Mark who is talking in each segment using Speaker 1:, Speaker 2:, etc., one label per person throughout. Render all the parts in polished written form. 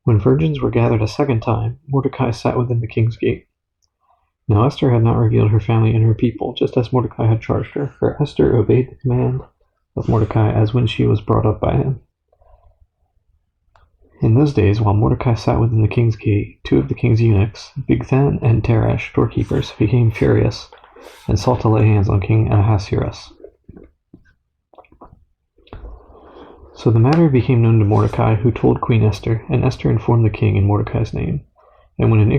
Speaker 1: When virgins were gathered a second time, Mordecai sat within the king's gate. Now Esther had not revealed her family and her people, just as Mordecai had charged her, for Esther obeyed the command of Mordecai as when she was brought up by him. In those days, while Mordecai sat within the king's gate, two of the king's eunuchs, Bigthan and Teresh, doorkeepers, became furious and sought to lay hands on King Ahasuerus. So the matter became known to Mordecai, who told Queen Esther, and Esther informed the king in Mordecai's name. And when an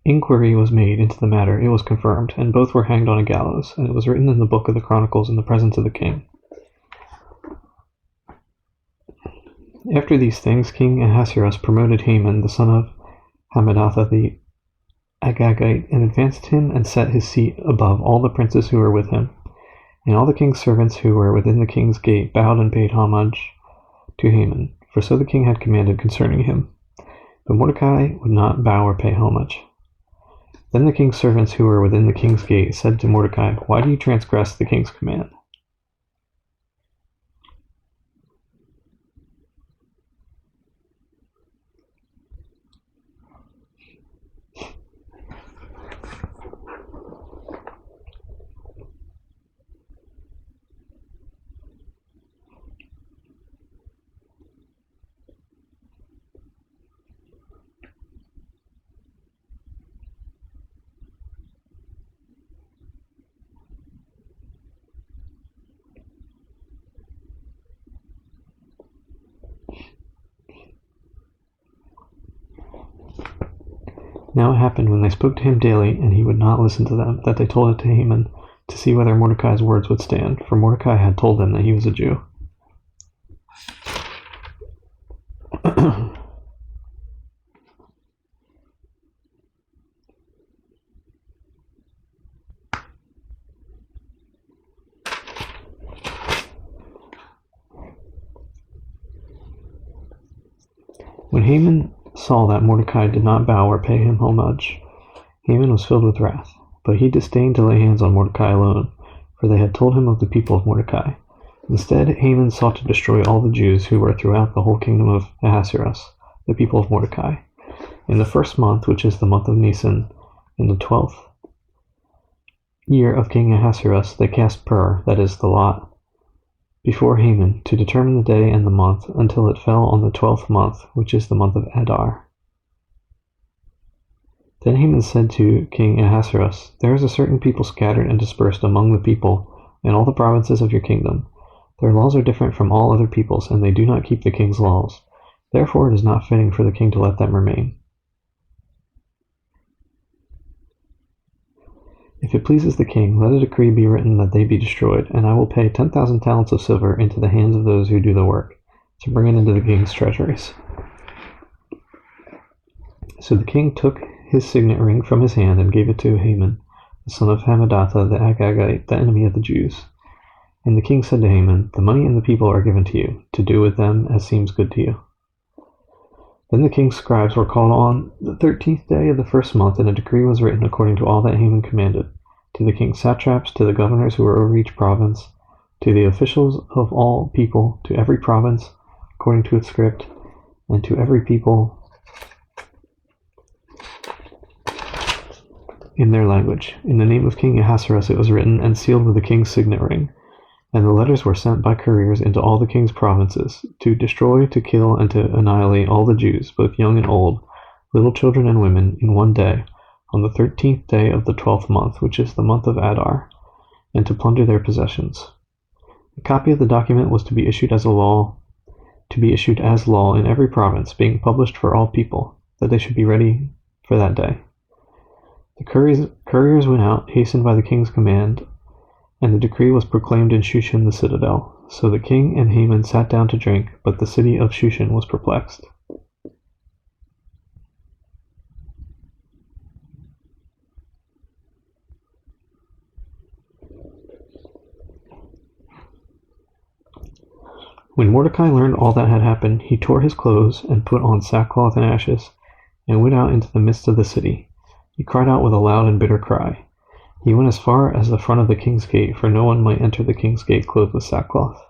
Speaker 1: inquiry was made into the matter, it was confirmed, and both were hanged on a gallows, and it was written in the book of the Chronicles in the presence of the king. After these things, King Ahasuerus promoted Haman, the son of Hammedatha the Agagite, and advanced him and set his seat above all the princes who were with him. And all the king's servants who were within the king's gate bowed and paid homage to Haman, for so the king had commanded concerning him. But Mordecai would not bow or pay homage. Then the king's servants who were within the king's gate said to Mordecai, "Why do you transgress the king's command?" Now it happened when they spoke to him daily, and he would not listen to them, that they told it to Haman to see whether Mordecai's words would stand, for Mordecai had told them that he was a Jew. When Haman saw that Mordecai did not bow or pay him homage, Haman was filled with wrath. But he disdained to lay hands on Mordecai alone, for they had told him of the people of Mordecai. Instead, Haman sought to destroy all the Jews who were throughout the whole kingdom of Ahasuerus, the people of Mordecai. In the first month, which is the month of Nisan, in the 12th year of King Ahasuerus, they cast pur, that is, the lot, before Haman, to determine the day and the month, until it fell on the 12th month, which is the month of Adar. Then Haman said to King Ahasuerus, "There is a certain people scattered and dispersed among the people in all the provinces of your kingdom. Their laws are different from all other peoples, and they do not keep the king's laws. Therefore it is not fitting for the king to let them remain. If it pleases the king, let a decree be written that they be destroyed, and I will pay 10,000 talents of silver into the hands of those who do the work, to bring it into the king's treasuries." So the king took his signet ring from his hand and gave it to Haman, the son of Hammedatha the Agagite, the enemy of the Jews. And the king said to Haman, "The money and the people are given to you, to do with them as seems good to you." Then the king's scribes were called on the 13th day of the first month, and a decree was written according to all that Haman commanded, to the king's satraps, to the governors who were over each province, to the officials of all people, to every province according to its script, and to every people in their language. In the name of King Ahasuerus it was written and sealed with the king's signet ring. And the letters were sent by couriers into all the king's provinces, to destroy, to kill, and to annihilate all the Jews, both young and old, little children and women, in one day, on the 13th day of the 12th month, which is the month of Adar, and to plunder their possessions. A copy of the document was to be issued as law in every province, being published for all people, that they should be ready for that day. The couriers went out, hastened by the king's command, and the decree was proclaimed in Shushan the citadel. So the king and Haman sat down to drink, but the city of Shushan was perplexed. When Mordecai learned all that had happened, he tore his clothes and put on sackcloth and ashes, and went out into the midst of the city. He cried out with a loud and bitter cry. He went as far as the front of the king's gate, for no one might enter the king's gate clothed with sackcloth.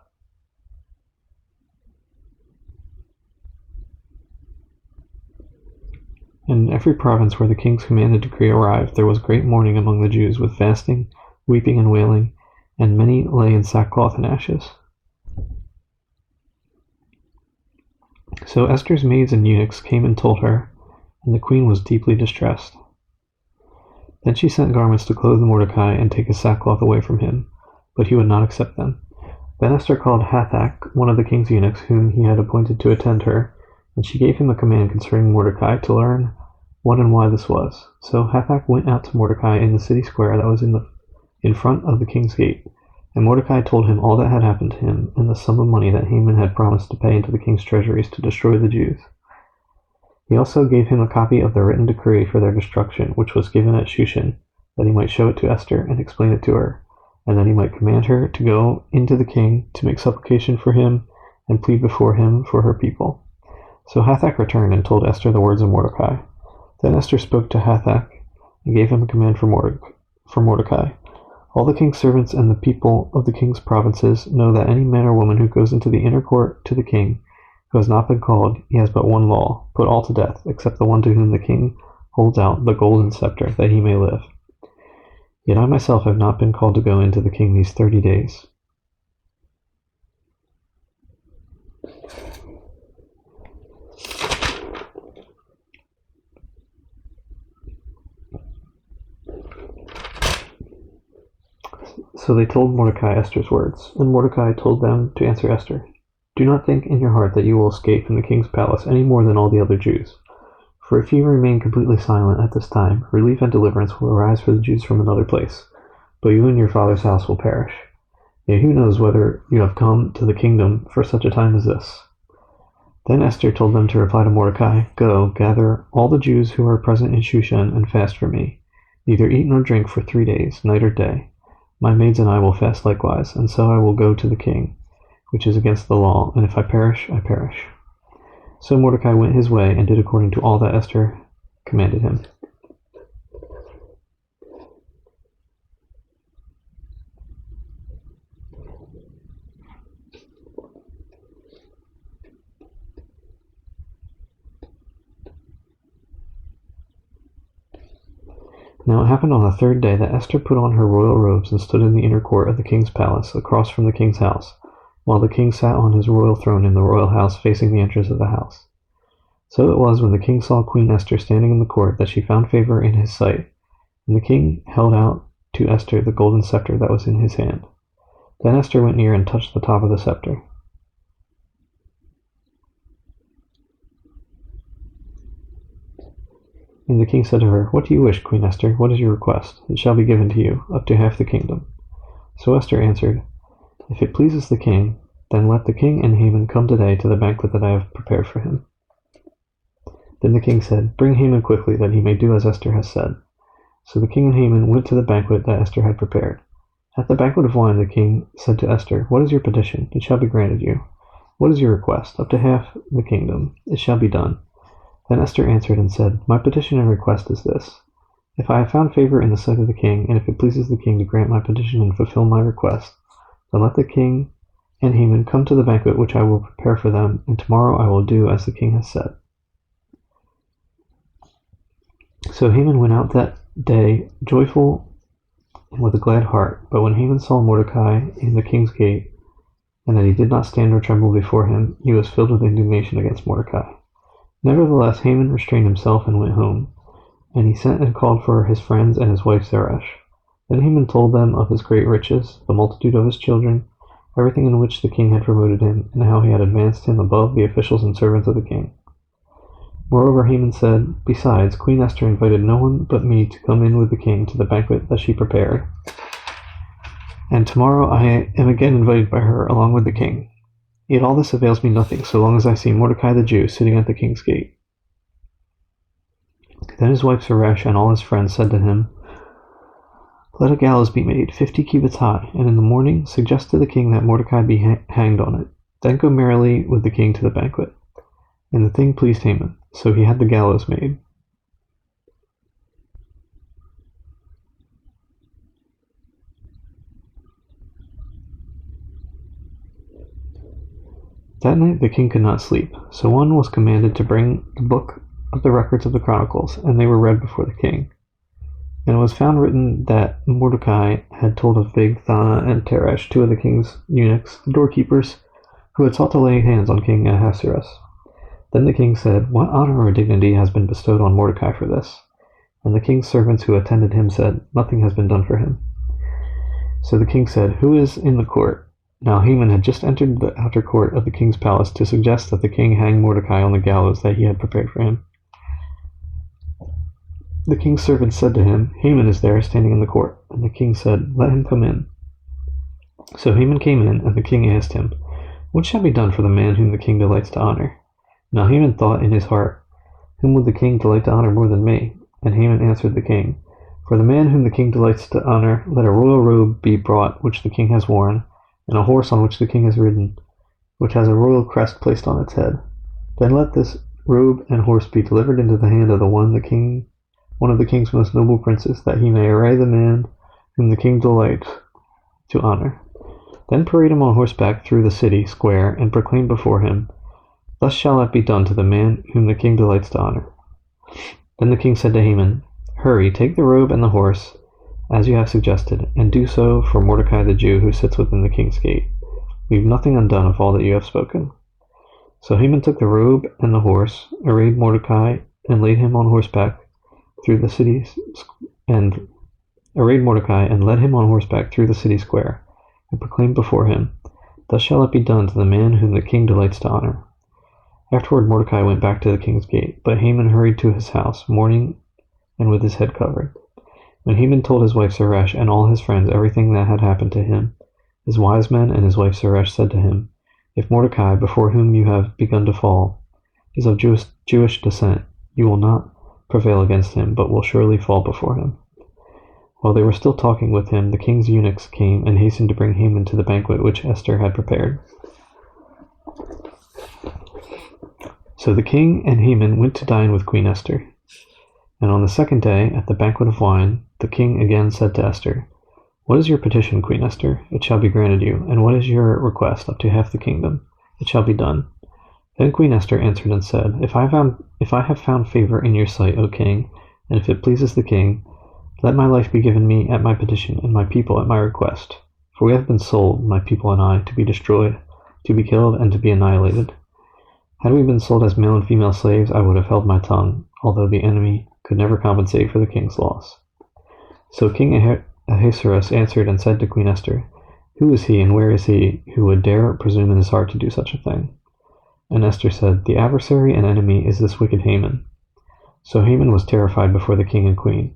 Speaker 1: In every province where the king's commanded decree arrived, there was great mourning among the Jews, with fasting, weeping, and wailing, and many lay in sackcloth and ashes. So Esther's maids and eunuchs came and told her, and the queen was deeply distressed. Then she sent garments to clothe Mordecai and take his sackcloth away from him, but he would not accept them. Then Esther called Hathach, one of the king's eunuchs, whom he had appointed to attend her, and she gave him a command concerning Mordecai to learn what and why this was. So Hathach went out to Mordecai in the city square that was in front of the king's gate, and Mordecai told him all that had happened to him, and the sum of money that Haman had promised to pay into the king's treasuries to destroy the Jews. He also gave him a copy of the written decree for their destruction, which was given at Shushan, that he might show it to Esther and explain it to her, and that he might command her to go into the king to make supplication for him and plead before him for her people. So Hathach returned and told Esther the words of Mordecai. Then Esther spoke to Hathach and gave him a command for Mordecai. All the king's servants and the people of the king's provinces know that any man or woman who goes into the inner court to the king, who has not been called, he has but one law, put all to death, except the one to whom the king holds out the golden scepter, that he may live. Yet I myself have not been called to go into the king these 30 days. So they told Mordecai Esther's words, and Mordecai told them to answer Esther, Do not think in your heart that you will escape from the king's palace any more than all the other Jews. For if you remain completely silent at this time, relief and deliverance will arise for the Jews from another place, but you and your father's house will perish. Yet who knows whether you have come to the kingdom for such a time as this? Then Esther told them to reply to Mordecai, Go, gather all the Jews who are present in Shushan and fast for me. Neither eat nor drink for 3 days, night or day. My maids and I will fast likewise, and so I will go to the king, which is against the law, and if I perish, I perish. So Mordecai went his way and did according to all that Esther commanded him. Now it happened on the 3rd day that Esther put on her royal robes and stood in the inner court of the king's palace, across from the king's house, while the king sat on his royal throne in the royal house facing the entrance of the house. So it was when the king saw Queen Esther standing in the court that she found favor in his sight, and the king held out to Esther the golden scepter that was in his hand. Then Esther went near and touched the top of the scepter. And the king said to her, What do you wish, Queen Esther? What is your request? It shall be given to you, up to half the kingdom. So Esther answered, If it pleases the king, then let the king and Haman come today to the banquet that I have prepared for him. Then the king said, Bring Haman quickly, that he may do as Esther has said. So the king and Haman went to the banquet that Esther had prepared. At the banquet of wine the king said to Esther, What is your petition? It shall be granted you. What is your request? Up to half the kingdom. It shall be done. Then Esther answered and said, My petition and request is this. If I have found favor in the sight of the king, and if it pleases the king to grant my petition and fulfill my request, then let the king and Haman come to the banquet which I will prepare for them, and tomorrow I will do as the king has said. So Haman went out that day joyful and with a glad heart. But when Haman saw Mordecai in the king's gate, and that he did not stand or tremble before him, he was filled with indignation against Mordecai. Nevertheless, Haman restrained himself and went home, and he sent and called for his friends and his wife Zeresh. Then Haman told them of his great riches, the multitude of his children, everything in which the king had promoted him, and how he had advanced him above the officials and servants of the king. Moreover, Haman said, Besides, Queen Esther invited no one but me to come in with the king to the banquet that she prepared, and tomorrow I am again invited by her along with the king. Yet all this avails me nothing, so long as I see Mordecai the Jew sitting at the king's gate. Then his wife Zeresh and all his friends said to him, Let a gallows be made, 50 cubits high, and in the morning suggest to the king that Mordecai be hanged on it. Then go merrily with the king to the banquet. And the thing pleased Haman, so he had the gallows made. That night the king could not sleep, so one was commanded to bring the book of the records of the Chronicles, and they were read before the king. And it was found written that Mordecai had told of Bigthana and Teresh, two of the king's eunuchs, the doorkeepers, who had sought to lay hands on King Ahasuerus. Then the king said, "What honor or dignity has been bestowed on Mordecai for this?" And the king's servants who attended him said, "Nothing has been done for him." So the king said, "Who is in the court?" Now Haman had just entered the outer court of the king's palace to suggest that the king hang Mordecai on the gallows that he had prepared for him. The king's servants said to him, "Haman is there, standing in the court." And the king said, "Let him come in." So Haman came in, and the king asked him, "What shall be done for the man whom the king delights to honor?" Now Haman thought in his heart, "Whom would the king delight to honor more than me?" And Haman answered the king, "For the man whom the king delights to honor, let a royal robe be brought which the king has worn, and a horse on which the king has ridden, which has a royal crest placed on its head. Then let this robe and horse be delivered into the hand of one of the king's most noble princes, that he may array the man whom the king delights to honor. Then parade him on horseback through the city square, and proclaim before him, 'Thus shall it be done to the man whom the king delights to honor.'" Then the king said to Haman, "Hurry, take the robe and the horse, as you have suggested, and do so for Mordecai the Jew who sits within the king's gate. Leave nothing undone of all that you have spoken." So Haman took the robe and the horse, arrayed Mordecai, and laid him on horseback through the city, and arrayed Mordecai and led him on horseback through the city square, and proclaimed before him, "Thus shall it be done to the man whom the king delights to honor." Afterward Mordecai went back to the king's gate, but Haman hurried to his house, mourning and with his head covered. When Haman told his wife Zeresh and all his friends everything that had happened to him, his wise men and his wife Zeresh said to him, "If Mordecai, before whom you have begun to fall, is of Jewish descent, you will not prevail against him, but will surely fall before him." While they were still talking with him, the king's eunuchs came and hastened to bring Haman to the banquet which Esther had prepared. So the king and Haman went to dine with Queen Esther. And on the second day, at the banquet of wine, the king again said to Esther, "What is your petition, Queen Esther? It shall be granted you. And what is your request? Up to half the kingdom. It shall be done." Then Queen Esther answered and said, If I have found favor in your sight, O king, and if it pleases the king, let my life be given me at my petition, and my people at my request. For we have been sold, my people and I, to be destroyed, to be killed, and to be annihilated. Had we been sold as male and female slaves, I would have held my tongue, although the enemy could never compensate for the king's loss. So King Ahasuerus answered and said to Queen Esther, "Who is he and where is he who would dare or presume in his heart to do such a thing?" And Esther said, "The adversary and enemy is this wicked Haman." So Haman was terrified before the king and queen.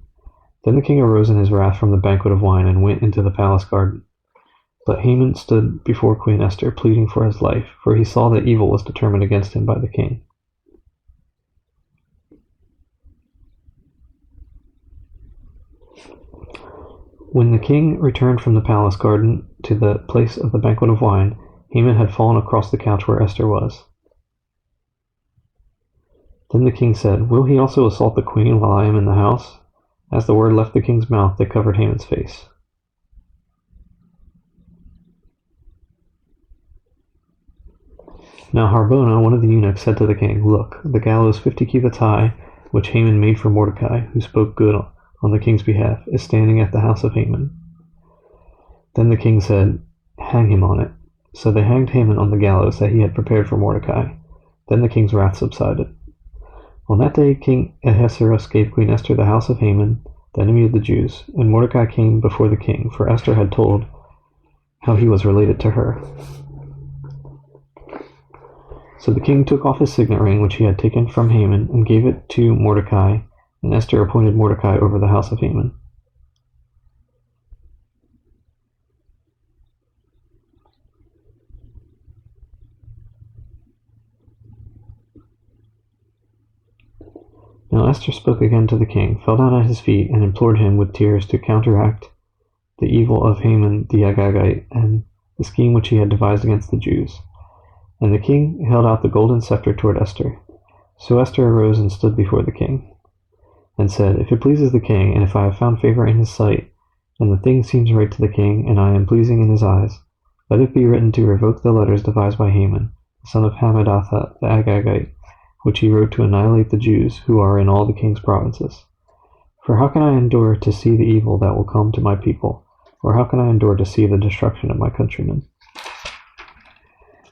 Speaker 1: Then the king arose in his wrath from the banquet of wine and went into the palace garden. But Haman stood before Queen Esther, pleading for his life, for he saw that evil was determined against him by the king. When the king returned from the palace garden to the place of the banquet of wine, Haman had fallen across the couch where Esther was. Then the king said, "Will he also assault the queen while I am in the house?" As the word left the king's mouth, they covered Haman's face. Now Harbona, one of the eunuchs, said to the king, "Look, the gallows 50 cubits high, which Haman made for Mordecai, who spoke good on the king's behalf, is standing at the house of Haman." Then the king said, "Hang him on it." So they hanged Haman on the gallows that he had prepared for Mordecai. Then the king's wrath subsided. On that day King Ahasuerus gave Queen Esther the house of Haman, the enemy of the Jews, and Mordecai came before the king, for Esther had told how he was related to her. So the king took off his signet ring, which he had taken from Haman, and gave it to Mordecai, and Esther appointed Mordecai over the house of Haman. Now Esther spoke again to the king, fell down at his feet, and implored him with tears to counteract the evil of Haman the Agagite and the scheme which he had devised against the Jews. And the king held out the golden scepter toward Esther. So Esther arose and stood before the king, and said, "If it pleases the king, and if I have found favor in his sight, and the thing seems right to the king, and I am pleasing in his eyes, let it be written to revoke the letters devised by Haman, the son of Hammedatha the Agagite, which he wrote to annihilate the Jews who are in all the king's provinces. For how can I endure to see the evil that will come to my people? Or how can I endure to see the destruction of my countrymen?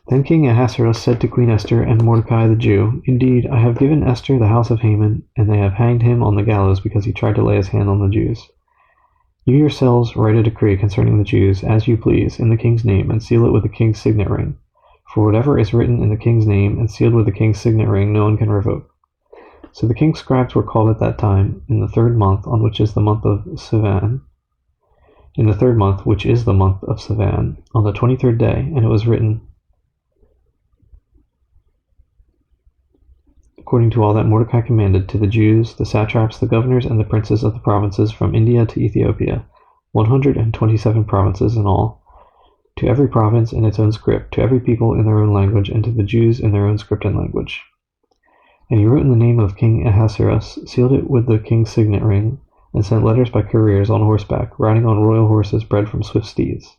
Speaker 1: Then King Ahasuerus said to Queen Esther and Mordecai the Jew, Indeed, I have given Esther the house of Haman, and they have hanged him on the gallows because he tried to lay his hand on the Jews. You yourselves write a decree concerning the Jews, as you please, in the king's name, and seal it with the king's signet ring. For whatever is written in the king's name and sealed with the king's signet ring, no one can revoke. So the king's scribes were called at that time, in the 3rd month, on which is the month of Sivan, on the 23rd day, and it was written, according to all that Mordecai commanded, to the Jews, the satraps, the governors, and the princes of the provinces from India to Ethiopia, 127 provinces in all, to every province in its own script, to every people in their own language, and to the Jews in their own script and language. And he wrote in the name of King Ahasuerus, sealed it with the king's signet ring, and sent letters by couriers on horseback, riding on royal horses bred from swift steeds.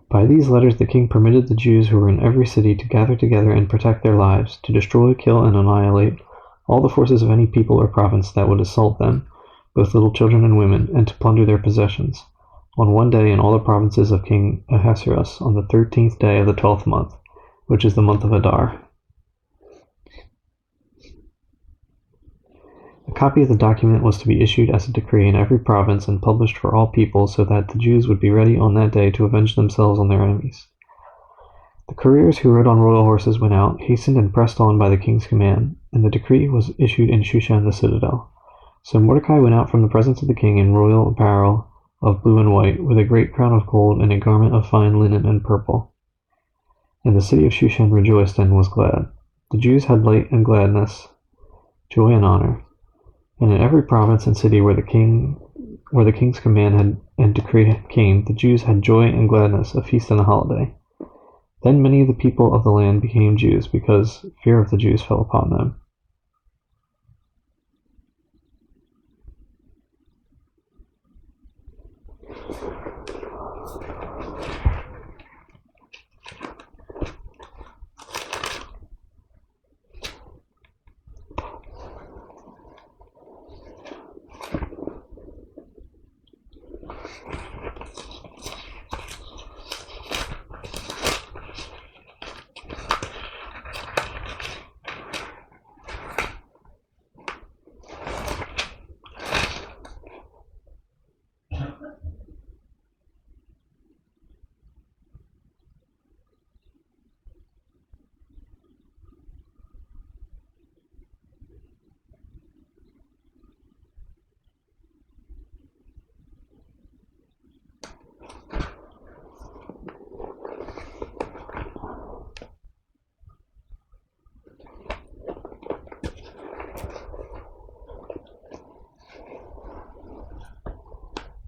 Speaker 1: By these letters the king permitted the Jews who were in every city to gather together and protect their lives, to destroy, kill, and annihilate all the forces of any people or province that would assault them, both little children and women, and to plunder their possessions, on one day in all the provinces of King Ahasuerus, on the 13th day of the 12th month, which is the month of Adar. A copy of the document was to be issued as a decree in every province and published for all people, so that the Jews would be ready on that day to avenge themselves on their enemies. The couriers who rode on royal horses went out, hastened and pressed on by the king's command, and the decree was issued in Shushan the citadel. So Mordecai went out from the presence of the king in royal apparel of blue and white, with a great crown of gold and a garment of fine linen and purple. And the city of Shushan rejoiced and was glad. The Jews had light and gladness, joy and honor. And in every province and city where the king's command and decree came, the Jews had joy and gladness, a feast and a holiday. Then many of the people of the land became Jews, because fear of the Jews fell upon them.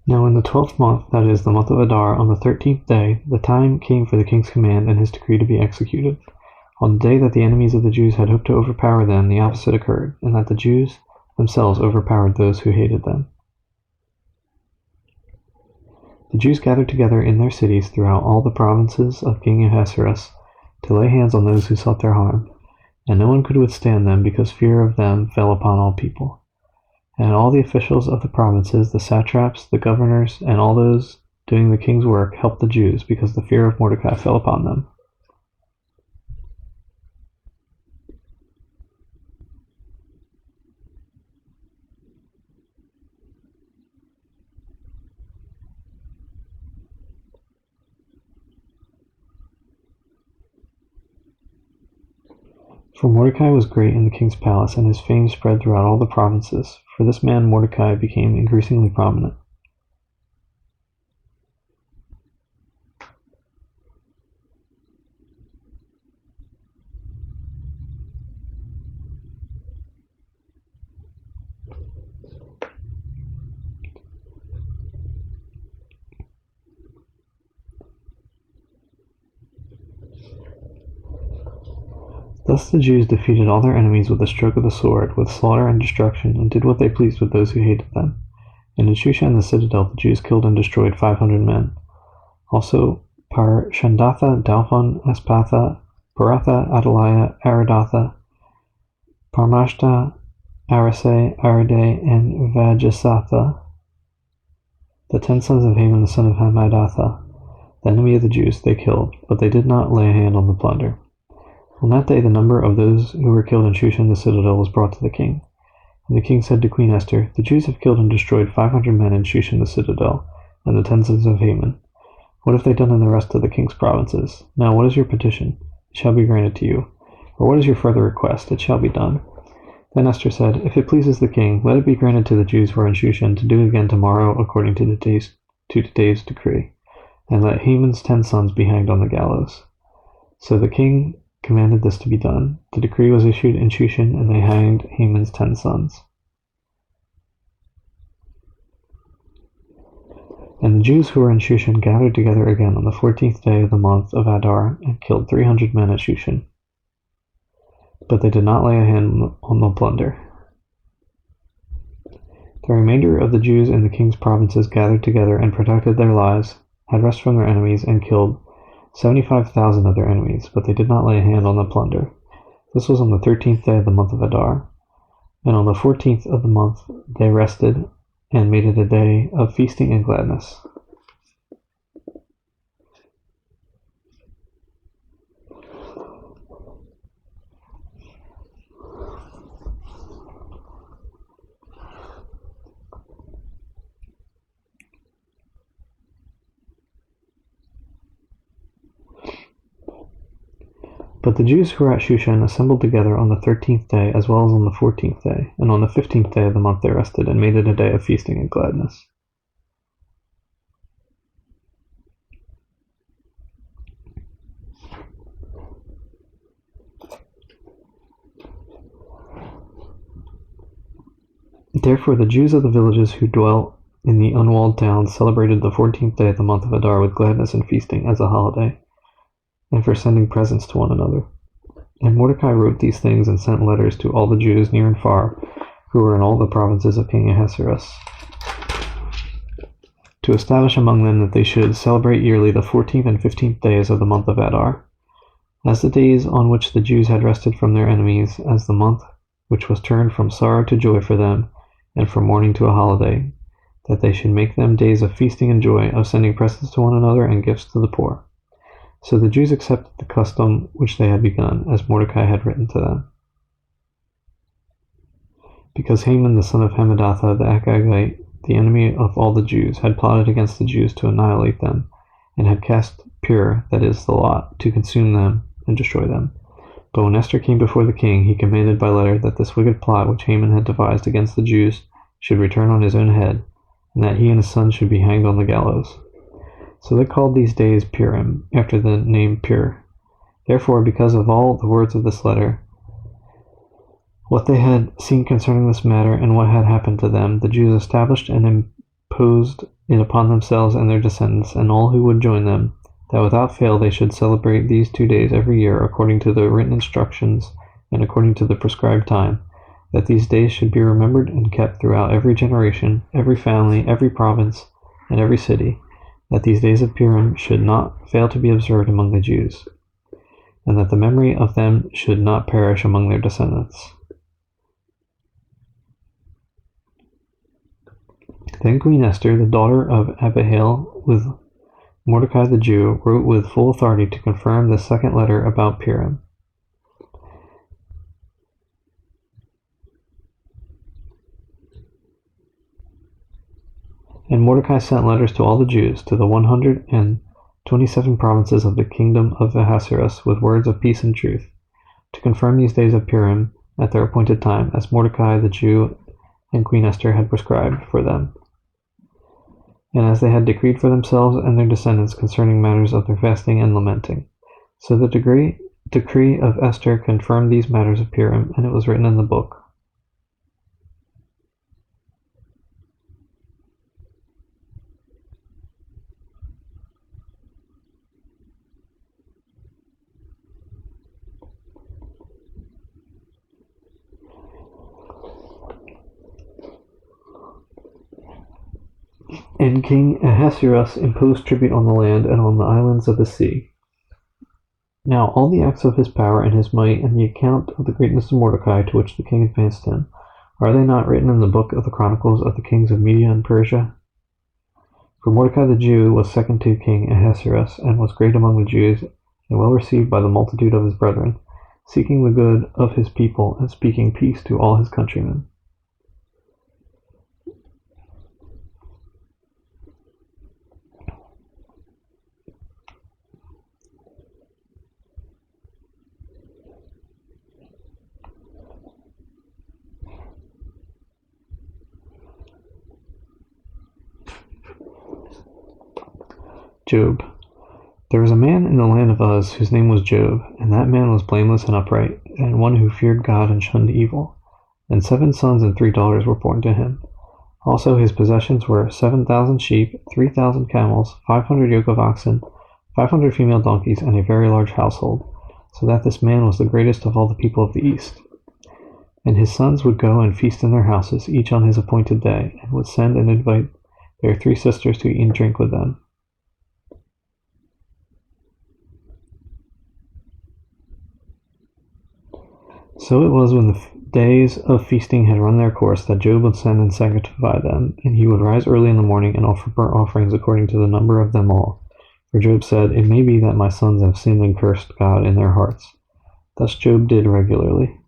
Speaker 1: Now in the 12th month, that is, the month of Adar, on the 13th day, the time came for the king's command and his decree to be executed. On the day that the enemies of the Jews had hoped to overpower them, the opposite occurred, and that the Jews themselves overpowered those who hated them. The Jews gathered together in their cities throughout all the provinces of King Ahasuerus to lay hands on those who sought their harm, and no one could withstand them because fear of them fell upon all people. And all the officials of the provinces, the satraps, the governors, and all those doing the king's work helped the Jews because the fear of Mordecai fell upon them. For Mordecai was great in the king's palace, and his fame spread throughout all the provinces. For this man Mordecai became increasingly prominent. Thus the Jews defeated all their enemies with the stroke of the sword, with slaughter and destruction, and did what they pleased with those who hated them. And in Shushan the citadel the Jews killed and destroyed 500 men. Also Parshandatha, Dalphon, Aspatha, Paratha, Adaliah, Aridatha, Parmashta, Arase, Arade, and Vajasatha, the 10 sons of Haman the son of Hammedatha, the enemy of the Jews, they killed, but they did not lay a hand on the plunder. On that day the number of those who were killed in Shushan the citadel was brought to the king. And the king said to Queen Esther, "The Jews have killed and destroyed 500 men in Shushan the citadel, and the 10 sons of Haman. What have they done in the rest of the king's provinces? Now what is your petition? It shall be granted to you. Or what is your further request? It shall be done." Then Esther said, "If it pleases the king, let it be granted to the Jews who are in Shushan to do again tomorrow according to today's decree, and let Haman's 10 sons be hanged on the gallows." So the king commanded this to be done. The decree was issued in Shushan, and they hanged Haman's 10 sons. And the Jews who were in Shushan gathered together again on the 14th day of the month of Adar, and killed 300 men at Shushan. But they did not lay a hand on the plunder. The remainder of the Jews in the king's provinces gathered together and protected their lives, had rest from their enemies, and killed 75,000 of their enemies, but they did not lay a hand on the plunder. This was on the 13th day of the month of Adar. And on the 14th of the month they rested, and made it a day of feasting and gladness. But the Jews who were at Shushan assembled together on the 13th day as well as on the 14th day, and on the 15th day of the month they rested, and made it a day of feasting and gladness. Therefore the Jews of the villages who dwelt in the unwalled towns celebrated the 14th day of the month of Adar with gladness and feasting as a holiday, and for sending presents to one another. And Mordecai wrote these things and sent letters to all the Jews near and far who were in all the provinces of King Ahasuerus, to establish among them that they should celebrate yearly the 14th and 15th days of the month of Adar, as the days on which the Jews had rested from their enemies, as the month which was turned from sorrow to joy for them, and from mourning to a holiday, that they should make them days of feasting and joy, of sending presents to one another and gifts to the poor. So the Jews accepted the custom which they had begun, as Mordecai had written to them. Because Haman the son of Hammedatha the Agagite, the enemy of all the Jews, had plotted against the Jews to annihilate them, and had cast Pur, that is, the lot, to consume them and destroy them. But when Esther came before the king, he commanded by letter that this wicked plot which Haman had devised against the Jews should return on his own head, and that he and his son should be hanged on the gallows. So they called these days Purim, after the name Pur. Therefore, because of all the words of this letter, what they had seen concerning this matter, and what had happened to them, the Jews established and imposed it upon themselves and their descendants, and all who would join them, that without fail they should celebrate these 2 days every year, according to the written instructions, and according to the prescribed time, that these days should be remembered and kept throughout every generation, every family, every province, and every city, that these days of Purim should not fail to be observed among the Jews, and that the memory of them should not perish among their descendants. Then Queen Esther, the daughter of Abihail, with Mordecai the Jew, wrote with full authority to confirm the second letter about Purim. And Mordecai sent letters to all the Jews, to the 127 provinces of the kingdom of Ahasuerus, with words of peace and truth, to confirm these days of Purim at their appointed time, as Mordecai the Jew and Queen Esther had prescribed for them, and as they had decreed for themselves and their descendants concerning matters of their fasting and lamenting. So the decree of Esther confirmed these matters of Purim, and it was written in the book. And King Ahasuerus imposed tribute on the land and on the islands of the sea. Now all the acts of his power and his might, and the account of the greatness of Mordecai to which the king advanced him, are they not written in the book of the chronicles of the kings of Media and Persia? For Mordecai the Jew was second to King Ahasuerus, and was great among the Jews, and well received by the multitude of his brethren, seeking the good of his people, and speaking peace to all his countrymen. Job. There was a man in the land of Uz whose name was Job, and that man was blameless and upright, and one who feared God and shunned evil. And 7 sons and 3 daughters were born to him. Also his possessions were 7,000 sheep, 3,000 camels, 500 yoke of oxen, 500 female donkeys, and a very large household, so that this man was the greatest of all the people of the East. And his sons would go and feast in their houses, each on his appointed day, and would send and invite their 3 sisters to eat and drink with them. So it was when the days of feasting had run their course that Job would send and sanctify them, and he would rise early in the morning and offer burnt offerings according to the number of them all. For Job said, "It may be that my sons have sinned and cursed God in their hearts." Thus Job did regularly.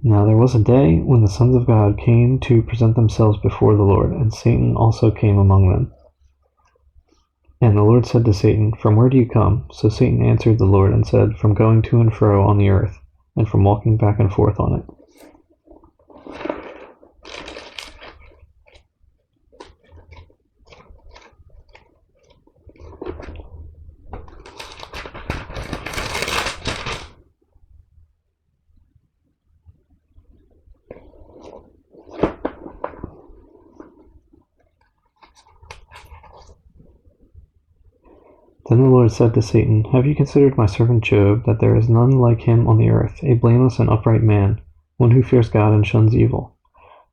Speaker 1: Now there was a day when the sons of God came to present themselves before the Lord, and Satan also came among them. And the Lord said to Satan, "From where do you come?" So Satan answered the Lord and said, "From going to and fro on the earth, and from walking back and forth on it." Then the Lord said to Satan, "Have you considered my servant Job, that there is none like him on the earth, a blameless and upright man, one who fears God and shuns evil?"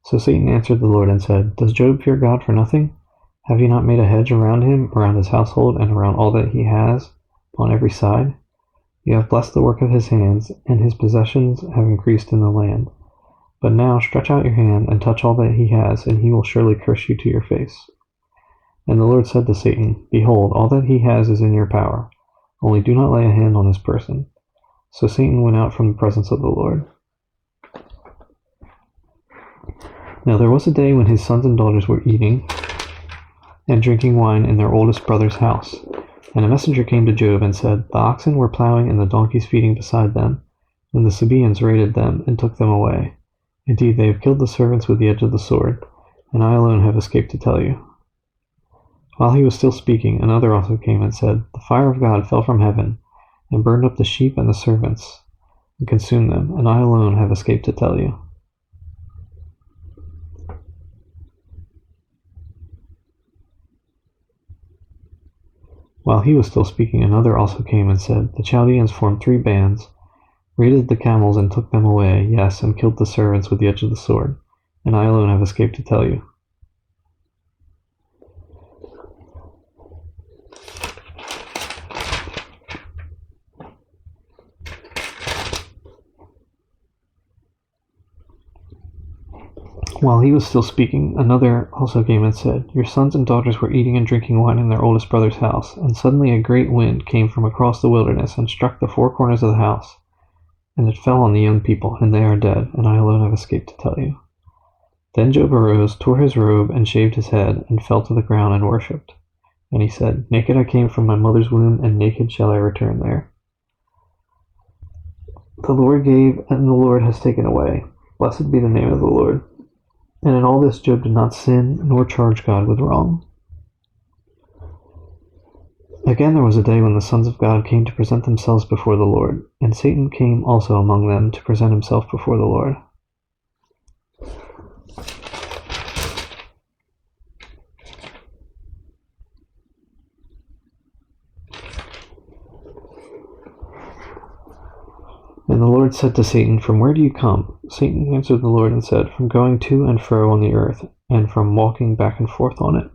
Speaker 1: So Satan answered the Lord and said, "Does Job fear God for nothing? Have you not made a hedge around him, around his household, and around all that he has, on every side? You have blessed the work of his hands, and his possessions have increased in the land. But now stretch out your hand and touch all that he has, and he will surely curse you to your face." And the Lord said to Satan, "Behold, all that he has is in your power. Only do not lay a hand on his person." So Satan went out from the presence of the Lord. Now there was a day when his sons and daughters were eating and drinking wine in their oldest brother's house. And a messenger came to Job and said, "The oxen were plowing and the donkeys feeding beside them, when the Sabaeans raided them and took them away. Indeed, they have killed the servants with the edge of the sword, and I alone have escaped to tell you." While he was still speaking, another also came and said, "The fire of God fell from heaven, and burned up the sheep and the servants, and consumed them, and I alone have escaped to tell you." While he was still speaking, another also came and said, "The Chaldeans formed 3 bands, raided the camels and took them away, yes, and killed the servants with the edge of the sword, and I alone have escaped to tell you." While he was still speaking, another also came and said, "Your sons and daughters were eating and drinking wine in their oldest brother's house, and suddenly a great wind came from across the wilderness and struck the 4 corners of the house, and it fell on the young people, and they are dead, and I alone have escaped to tell you." Then Job arose, tore his robe, and shaved his head, and fell to the ground and worshipped. And he said, "Naked I came from my mother's womb, and naked shall I return there. The Lord gave, and the Lord has taken away. Blessed be the name of the Lord." And in all this Job did not sin, nor charge God with wrong. Again there was a day when the sons of God came to present themselves before the Lord, and Satan came also among them to present himself before the Lord. And the Lord said to Satan, "From where do you come?" Satan answered the Lord and said, "From going to and fro on the earth, and from walking back and forth on it."